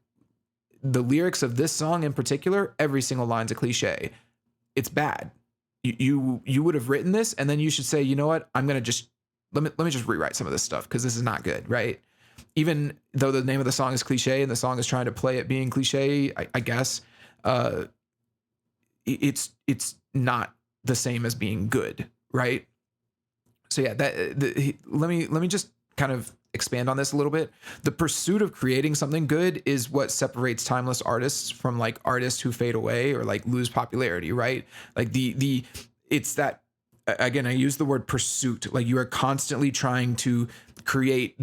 the lyrics of this song in particular. Every single line's a cliche. It's bad. You would have written this, and then you should say, you know what? I'm gonna just let me just rewrite some of this stuff because this is not good, right? Even though the name of the song is Cliché and the song is trying to play it being cliche, I guess it's not the same as being good, right? So yeah, let me just kind of expand on this a little bit. The pursuit of creating something good is what separates timeless artists from like artists who fade away or like lose popularity, right? Like it's that again, I use the word pursuit. Like you are constantly trying to create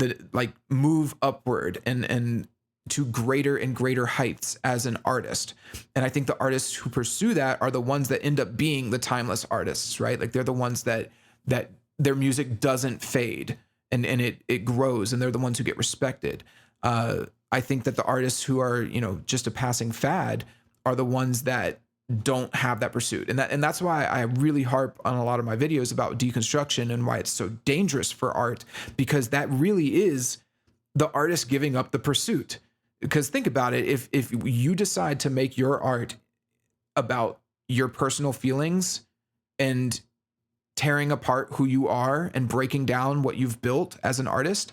move upward and to greater and greater heights as an artist. And I think the artists who pursue that are the ones that end up being the timeless artists, right? Like they're the ones that their music doesn't fade and it grows, and they're the ones who get respected. I think that the artists who are, just a passing fad are the ones that don't have that pursuit. And that's why I really harp on a lot of my videos about deconstruction and why it's so dangerous for art, because that really is the artist giving up the pursuit. Because think about it, if you decide to make your art about your personal feelings and tearing apart who you are and breaking down what you've built as an artist,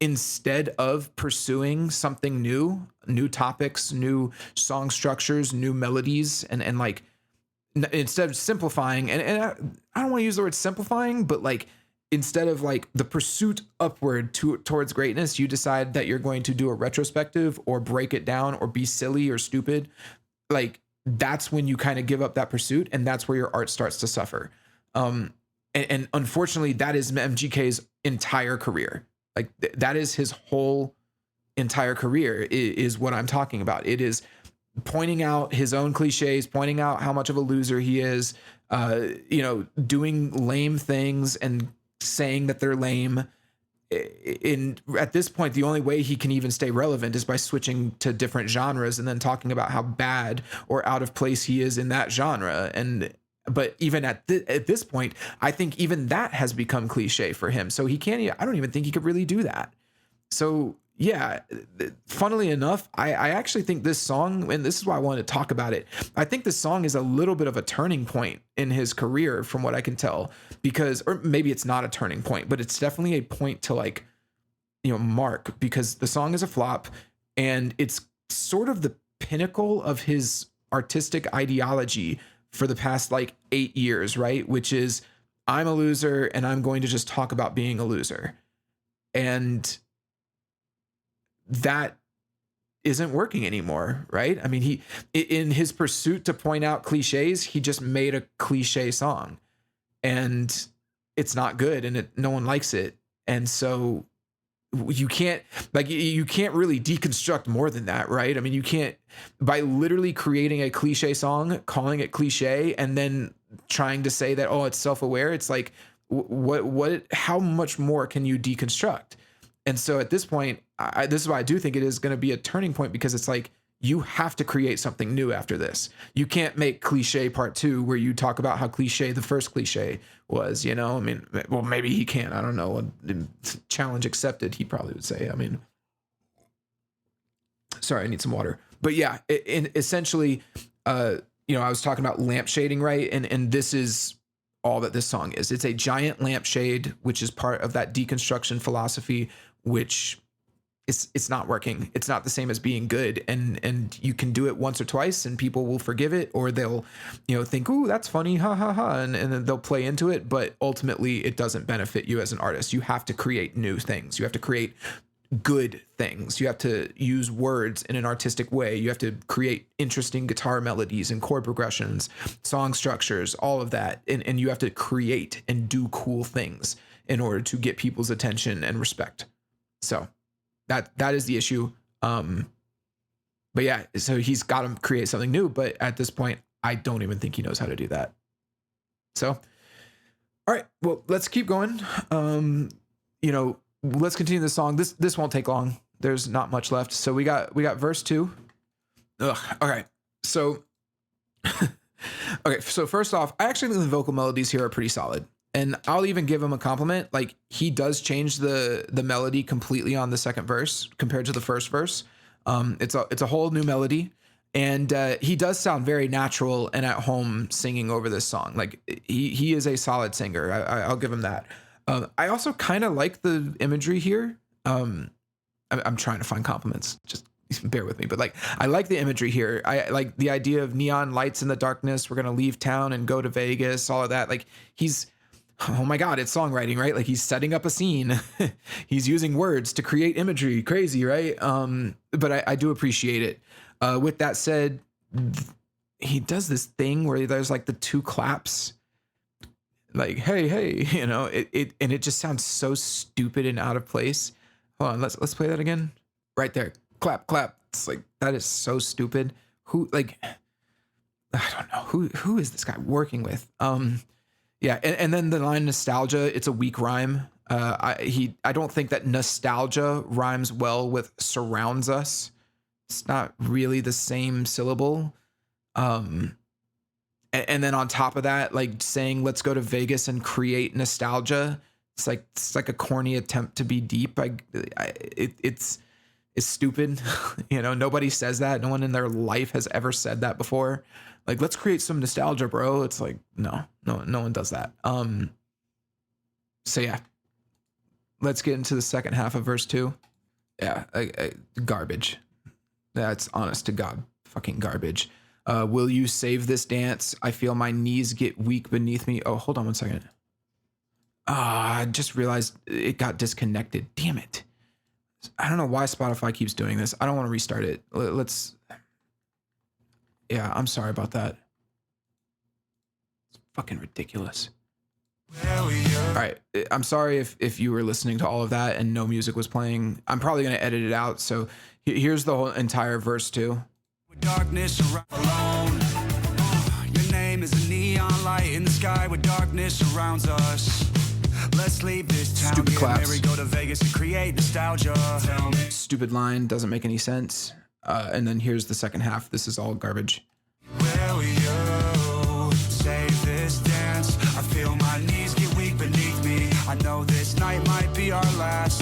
instead of pursuing something new topics, new song structures, new melodies, and like instead of simplifying, and I don't want to use the word simplifying, but like instead of like the pursuit upward towards greatness, you decide that you're going to do a retrospective or break it down or be silly or stupid. Like that's when you kind of give up that pursuit, and that's where your art starts to suffer. And unfortunately, that is MGK's entire career. Like that is his whole entire career is what I'm talking about. It is pointing out his own cliches, pointing out how much of a loser he is, doing lame things and saying that they're lame. At this point, the only way he can even stay relevant is by switching to different genres and then talking about how bad or out of place he is in that genre. But even at this point, I think even that has become cliche for him. So he can't, I don't even think he could really do that. So yeah, funnily enough, I actually think this song, and this is why I wanted to talk about it, I think this song is a little bit of a turning point in his career from what I can tell, because, or maybe it's not a turning point, but it's definitely a point to mark, because the song is a flop and it's sort of the pinnacle of his artistic ideology for the past 8 years, right? Which is, I'm a loser and I'm going to just talk about being a loser. And that isn't working anymore, right? I mean, he, in his pursuit to point out cliches, he just made a cliche song and it's not good and no one likes it. And so you can't really deconstruct more than that, right? I mean, you can't, by literally creating a cliche song, calling it cliche, and then trying to say that, oh, it's self-aware. It's like, how much more can you deconstruct? And so at this point, this is why I do think it is going to be a turning point, because it's like, you have to create something new after this. You can't make Cliché Part 2 where you talk about how cliche the first Cliché was, I mean, well, maybe he can, I don't know. Challenge accepted, he probably would say. I mean, sorry, I need some water. But yeah, essentially, I was talking about lampshading, right? And this is all that this song is. It's a giant lampshade, which is part of that deconstruction philosophy, which it's not working. It's not the same as being good. And you can do it once or twice and people will forgive it, or they'll, think, ooh, that's funny. Ha ha ha. And then they'll play into it. But ultimately it doesn't benefit you as an artist. You have to create new things. You have to create good things. You have to use words in an artistic way. You have to create interesting guitar melodies and chord progressions, song structures, all of that. And you have to create and do cool things in order to get people's attention and respect. So that is the issue. But yeah, so he's got to create something new. But at this point, I don't even think he knows how to do that. So, all right, well, let's keep going. Let's continue the song. This won't take long. There's not much left. So we got verse 2. Ugh. All right. So, okay. So first off, I actually think the vocal melodies here are pretty solid. And I'll even give him a compliment. Like, he does change the melody completely on the second verse compared to the first verse. It's a whole new melody, and he does sound very natural and at home singing over this song. Like, he is a solid singer. I'll give him that. I also kind of like the imagery here. I'm trying to find compliments. Just bear with me. But I like the imagery here. I like the idea of neon lights in the darkness. We're gonna leave town and go to Vegas. All of that. Like, oh my God, it's songwriting, right? Like, he's setting up a scene. He's using words to create imagery. Crazy, right? But I do appreciate it. With that said, he does this thing where there's the two claps. Like, hey, you know, and it just sounds so stupid and out of place. Hold on, let's play that again. Right there. Clap, clap. It's like, that is so stupid. Who, like, I don't know. Who is this guy working with? Yeah, and then the line nostalgia, it's a weak rhyme. I don't think that nostalgia rhymes well with surrounds us. It's not really the same syllable. And then on top of that, like saying let's go to Vegas and create nostalgia, it's like a corny attempt to be deep. It's stupid. You know, nobody says that. No one in their life has ever said that before. Like, let's create some nostalgia, bro. It's like, no one does that. So yeah, let's get into the second half of verse 2. Yeah, garbage. That's honest to God, fucking garbage. Will you save this dance? I feel my knees get weak beneath me. Oh, hold on one second. I just realized it got disconnected. Damn it. I don't know why Spotify keeps doing this. I don't want to restart it. Yeah, I'm sorry about that. It's fucking ridiculous. All right. I'm sorry if you were listening to all of that and no music was playing. I'm probably going to edit it out. So here's the whole entire verse 2. Darkness alone. Your name is a neon light in the sky where darkness surrounds us. Let's leave this town. Stupid claps. Mary, go to Vegas and create nostalgia. Stupid line, doesn't make any sense. And then here's the second half. This is all garbage. Where will you save this dance? I feel my knees get weak beneath me. I know this night might be our last.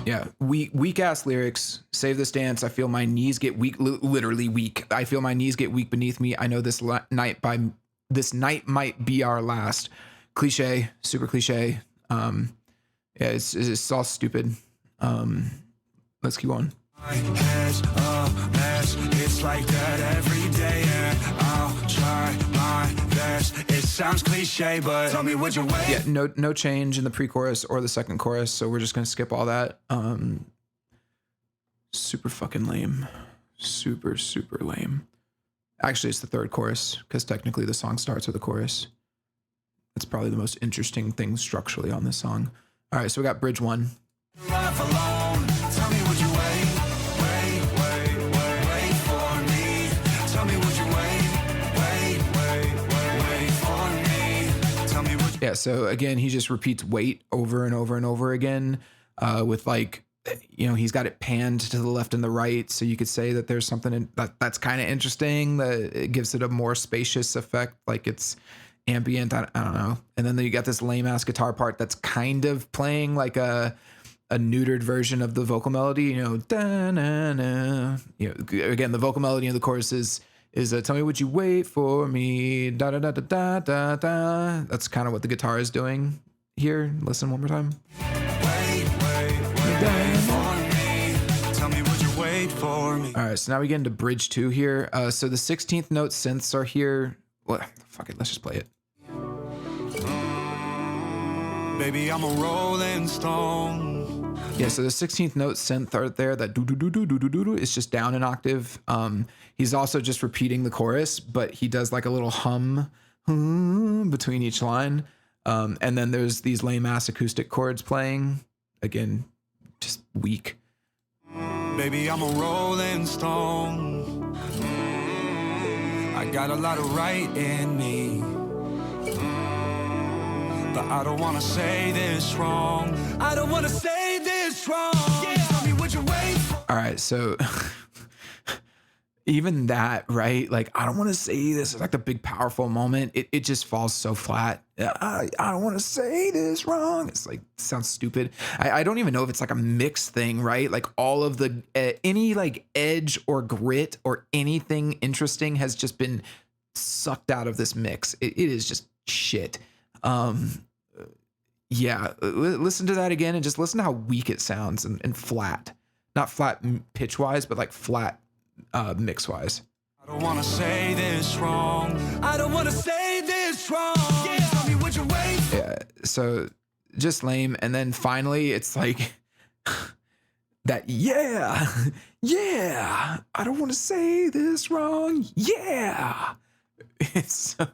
Yeah, weak ass lyrics. Save this dance. I feel my knees get weak, literally weak. I feel my knees get weak beneath me. I know this night might be our last. Cliche, super cliche. Yeah, it's all stupid. Let's keep on. It's like that every day, and I'll try my best. It sounds cliche, but tell me what you wait. Yeah, no change in the pre-chorus or the second chorus, so we're just gonna skip all that. Super fucking lame. Super lame. Actually, it's the third chorus because technically the song starts with a chorus. That's probably the most interesting thing structurally on this song. All right, so we got bridge 1. Life alone. Tell me what you wait for me. Tell me what you wait for me. Tell me what you... Yeah, so again, he just repeats wait over and over and over again, with like, you know, he's got it panned to the left and the right, so you could say that there's something that's kind of interesting, that it gives it a more spacious effect, like it's ambient. I don't know. And then you got this lame ass guitar part that's kind of playing like a neutered version of the vocal melody, you know, da-na-na. You know, again, the vocal melody in the chorus is tell me what you wait for me, da da da da da da da. That's kind of what the guitar is doing here. Listen one more time. Wait for me. Tell me what you wait for me. All right, so now we get into bridge 2 here. So the 16th note synths are here. Well, fuck it, let's just play it. Baby, I'm a rolling stone. Yeah, so the 16th note synth are there. That do do do do do do do is just down an octave. He's also just repeating the chorus, but he does like a little hum between each line. And then there's these lame ass acoustic chords playing. Again, just weak. Baby, I'm a rolling stone. I got a lot of right in me. But I don't wanna say this wrong. I don't wanna say this wrong. Yeah. Tell me what you wait for. All right, so even that, right? Like, I don't want to say this. It's like the big powerful moment. It just falls so flat. I don't want to say this wrong. It's like, it sounds stupid. I don't even know if it's like a mix thing, right? Like all of the any like edge or grit or anything interesting has just been sucked out of this mix. It is just shit. Yeah, listen to that again and just listen to how weak it sounds and flat. Not flat pitch wise, but like flat mix wise. I don't want to say this wrong. I don't want to say this wrong. Yeah, tell me what you wait. Yeah, so just lame. And then finally it's like that, yeah, I don't want to say this wrong. Yeah. It's so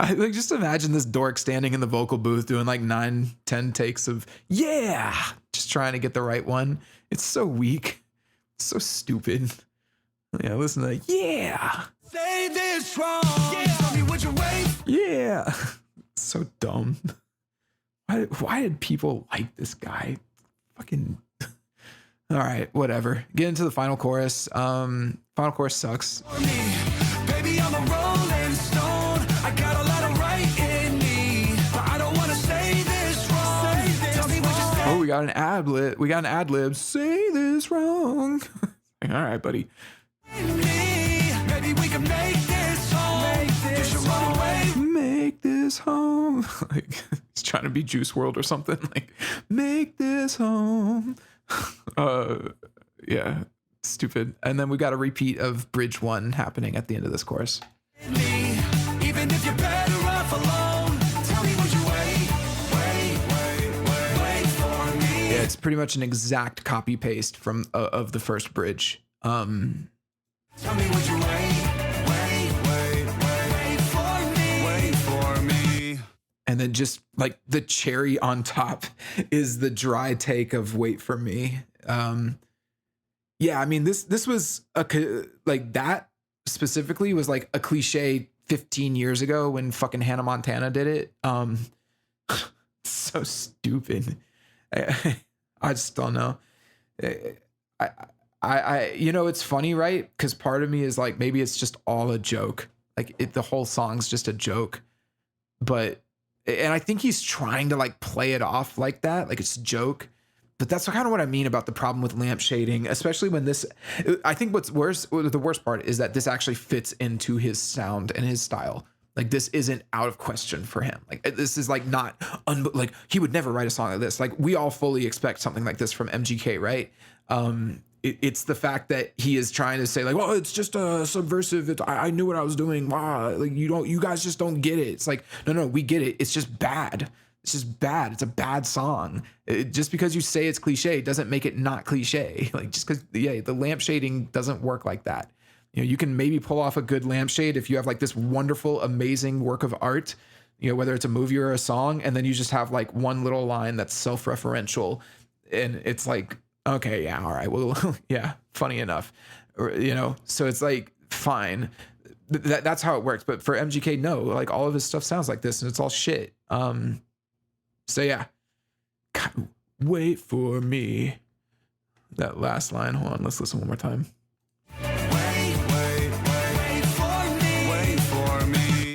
I like just imagine this dork standing in the vocal booth doing like 9-10 takes of yeah, just trying to get the right one. It's so weak, so stupid. Yeah, listen to that. Yeah. Say this wrong. Yeah. Tell me what you wait. Yeah. So dumb. Why did people like this guy? Fucking. All right, whatever. Get into the final chorus. Final chorus sucks. For me, baby, I'm a rolling stone. I got a lot of right in me, but I don't want to say this wrong. Tell me what you say. Oh, we got an ad-lib. We got an ad-lib. Say this wrong. All right, buddy. Maybe we can make this home. You should run away. Make this home. Like he's trying to be Juice World or something. Like make this home. Yeah, stupid. And then we got a repeat of bridge 1 happening at the end of this chorus. Even if you're better off alone, tell me what you wait for me. Yeah, it's pretty much an exact copy paste from of the first bridge. Tell me what you wait for me. And then just like the cherry on top is the dry take of "Wait for Me." Yeah, I mean this was like that specifically was like a cliche 15 years ago when fucking Hannah Montana did it. So stupid. I just don't know. I it's funny, right? Because part of me is like, maybe it's just all a joke. Like the whole song's just a joke. And I think he's trying to like play it off like that, like it's a joke. But that's kind of what I mean about the problem with lampshading, especially when this, I think the worst part is that this actually fits into his sound and his style. Like this isn't out of question for him. Like this is like not, like he would never write a song like this. Like we all fully expect something like this from MGK, right? It's the fact that he is trying to say like, well, it's just a subversive. I knew what I was doing. Wow, like you guys just don't get it. It's like, no, we get it. It's just bad. It's just bad. It's a bad song. Just because you say it's cliche doesn't make it not cliche. Like just because, the lampshading doesn't work like that. You can maybe pull off a good lampshade if you have like this wonderful, amazing work of art, whether it's a movie or a song, and then you just have like one little line that's self-referential, and it's like, okay, yeah, all right, well, yeah, funny enough, so it's like fine, that's how it works. But for MGK, no, like all of his stuff sounds like this, and it's all shit. So yeah, God, wait for me. That last line. Hold on, let's listen one more time.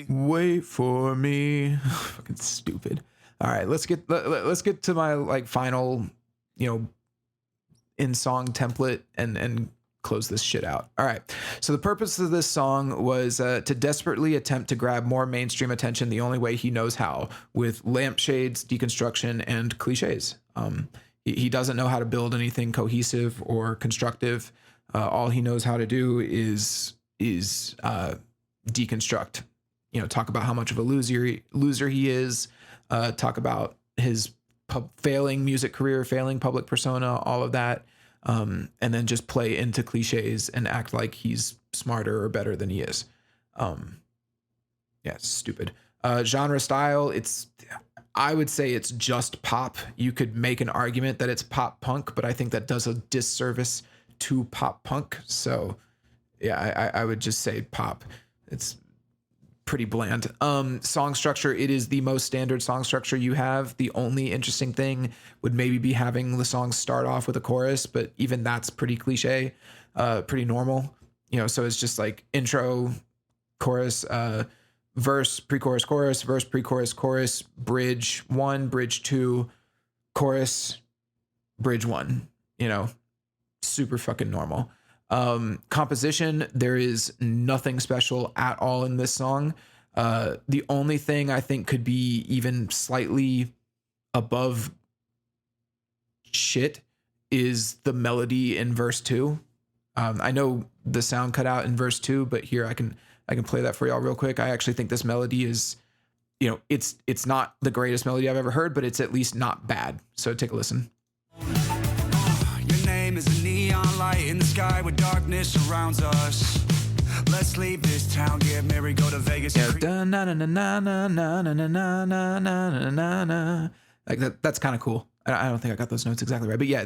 Wait for me. Fucking stupid. All right, let's get to my like final, in song template and close this shit out. All right. So the purpose of this song was to desperately attempt to grab more mainstream attention the only way he knows how, with lampshades, deconstruction, and cliches. He doesn't know how to build anything cohesive or constructive. All he knows how to do is deconstruct. Talk about how much of a loser he is. Talk about his failing music career, failing public persona, all of that. And then just play into cliches and act like he's smarter or better than he is. Yeah, stupid. Genre style, I would say it's just pop. You could make an argument that it's pop punk, but I think that does a disservice to pop punk. So yeah, I would just say pop. It's pretty bland. Song structure, it is the most standard song structure you have. The only interesting thing would maybe be having the song start off with a chorus, but even that's pretty cliche, pretty normal. So it's just like intro, chorus, verse, pre-chorus, chorus, verse, pre-chorus, chorus, bridge 1, bridge 2, chorus, bridge 1, super fucking normal. Composition, there is nothing special at all in this song. The only thing I think could be even slightly above shit is the melody in verse 2. I know the sound cut out in verse 2, but here I can play that for y'all real quick. I actually think this melody is, it's not the greatest melody I've ever heard, but it's at least not bad. So take a listen. Is a neon light in the sky where darkness surrounds us. Let's leave this town, get married, go to Vegas. Yeah, na na na na na na na na na na na na. Like that's kind of cool. I don't think I got those notes exactly right, but yeah,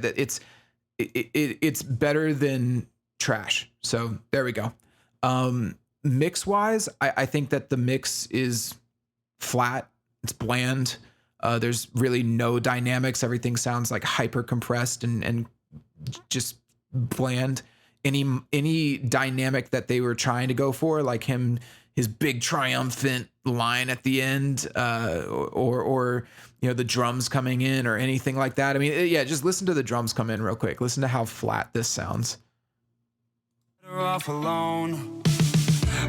it's better than trash. So there we go. Mix wise, I think that the mix is flat. It's bland. There's really no dynamics. Everything sounds like hyper compressed and just bland. Any dynamic that they were trying to go for, like his big triumphant line at the end, or the drums coming in or anything like that. I mean, yeah, just listen to the drums come in real quick. Listen to how flat this sounds. Better off alone.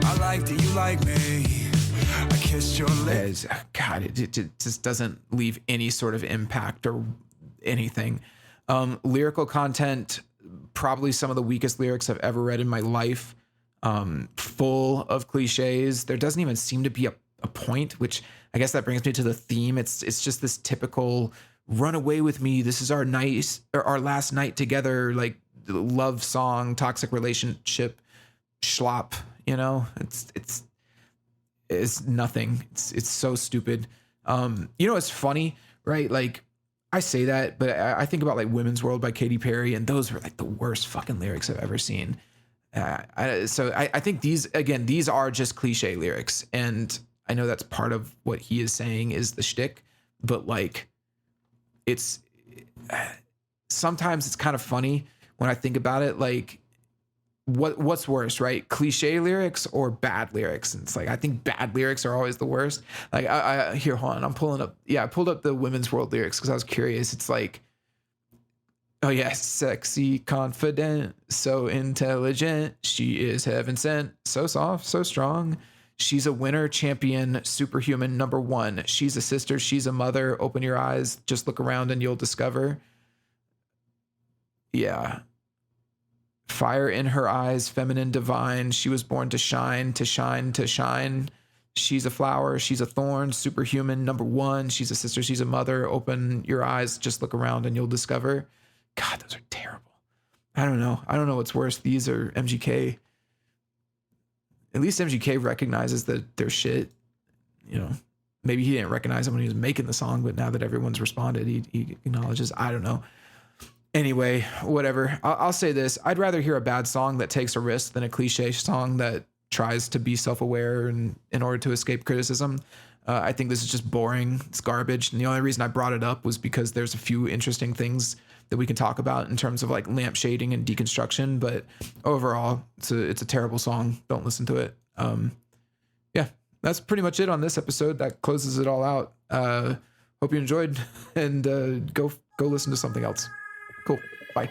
I like that you like me. I kissed your lips. God, it just doesn't leave any sort of impact or anything. Lyrical content, probably some of the weakest lyrics I've ever read in my life. Full of cliches. There doesn't even seem to be a point, which I guess that brings me to the theme. It's just this typical run away with me. This is our last night together, like love song, toxic relationship, schlop. It's nothing. It's so stupid. It's funny, right? Like I say that, but I think about like Women's World by Katy Perry, and those were like the worst fucking lyrics I've ever seen. So I think these are just cliche lyrics, and I know that's part of what he is saying is the shtick, but like sometimes it's kind of funny when I think about it, like what's worse, right? Cliche lyrics or bad lyrics? And it's like, I think bad lyrics are always the worst. Like here, hold on. I pulled up the Women's World lyrics because I was curious. It's like, oh yeah, sexy, confident, so intelligent. She is heaven sent, so soft, so strong. She's a winner, champion, superhuman, number one. She's a sister, she's a mother. Open your eyes, just look around and you'll discover. Yeah. Fire in her eyes, feminine, divine. She was born to shine, to shine, to shine. She's a flower, she's a thorn, superhuman, number one. She's a sister, she's a mother. Open your eyes, just look around and you'll discover. God, those are terrible. I don't know what's worse, these or MGK. At least MGK recognizes that they're shit. Maybe he didn't recognize them when he was making the song, but now that everyone's responded, he acknowledges. I don't know. Anyway, whatever. I'll say this. I'd rather hear a bad song that takes a risk than a cliche song that tries to be self-aware and in order to escape criticism. I think this is just boring. It's garbage. And the only reason I brought it up was because there's a few interesting things that we can talk about in terms of like Lampshading and Deconstruction. But overall, it's a terrible song. Don't listen to it. Yeah, that's pretty much it on this episode. That closes it all out. Hope you enjoyed, and go listen to something else. Cool. Bye.